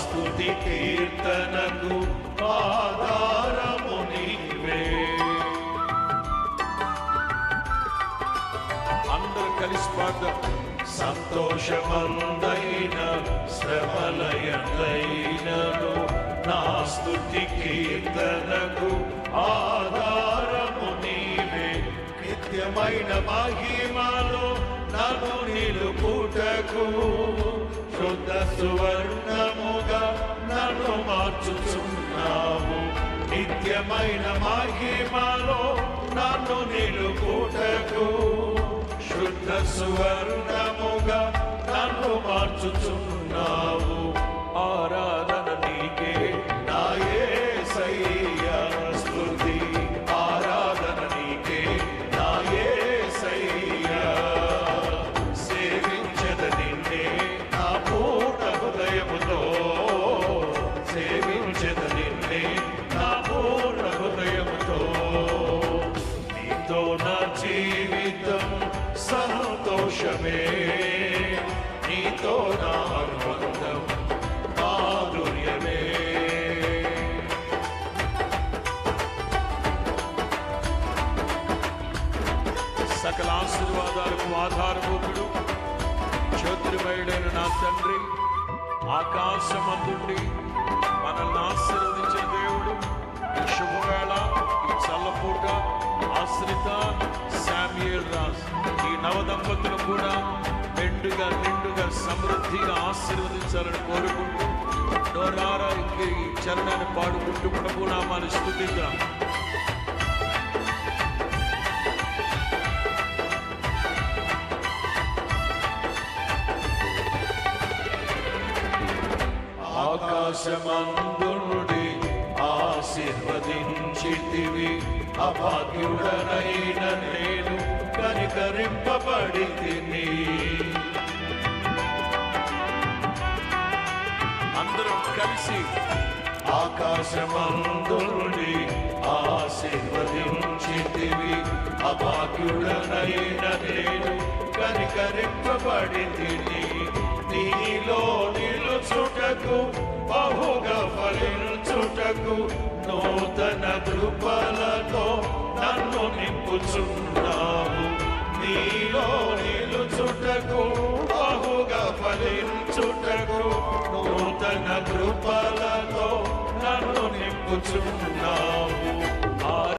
స్తుతి కీర్తనకు ఆధారము నీవే. అందరూ కలిసి పాడదాం. సంతోషమందైన శ్రమలయందైనను నా స్తుతి కీర్తనకు ఆధారము నీవే. నిత్యమైన మహిమలో నన్ను నిలుపుటకు శుద్ధ సువర్ణముగా నన్ను మార్చుచున్నావు. నిత్యమైన మహిమలో నన్ను నిలుపుటకు శుద్ధ సువర్ణముగా నన్ను మార్చుచున్నావు. ఆరాధన నీకే నా యేసయ్యా, స్తుతి ఆరాధన నీకే నా యేసయ్యా. సేవించద నిన్నే నా పూర్ణ హృదయముతో, సేవించద నిన్నే నా పూర్ణ హృదయముతో. నీతో నా జీవితం సంతోషమే, నీతో నా అనుబంధం మాధుర్యమే. సకల ఆశీర్వాదాలకు ఆధారభూతుడు జ్యోతిర్మయుడైన నా తండ్రి, ఆకాశమందుండి మనల్ని ఆశీర్వదించిన దేవుడు, ఈ శుభవేళ, ఈ చల్లపూట ఆశ్రిత శామ్యూయల్ రాజ్ ఈ నవదంపతులు కూడా నిండుగా సమృద్ధిగా ఆశీర్వదించాలని కోరుకుంటూ నోరారా ఈ చరణాన్ని పాడుకుంటూ ప్రభునామాన్ని స్తుతిద్దాం. ఆకాశమందుండి ఆశీర్వదించితివి, అభాగ్యుడనైన నేను కనికరింపబడితిని. అందరం కలిసి ఆకాశమందుండి ఆశీర్వదించితివి, అభాగ్యుడనైన నేను కనికరింపబడితిని. నీలో నిలుచుటకు బహుగా ఫలించుటకు నూతన కృపలతో నన్ను నింపుచున్నావు. నీలో నిలుచుటకు బహుగా ఫలించుటకు నూతన కృపలతో నన్ను నింపుచున్నావు.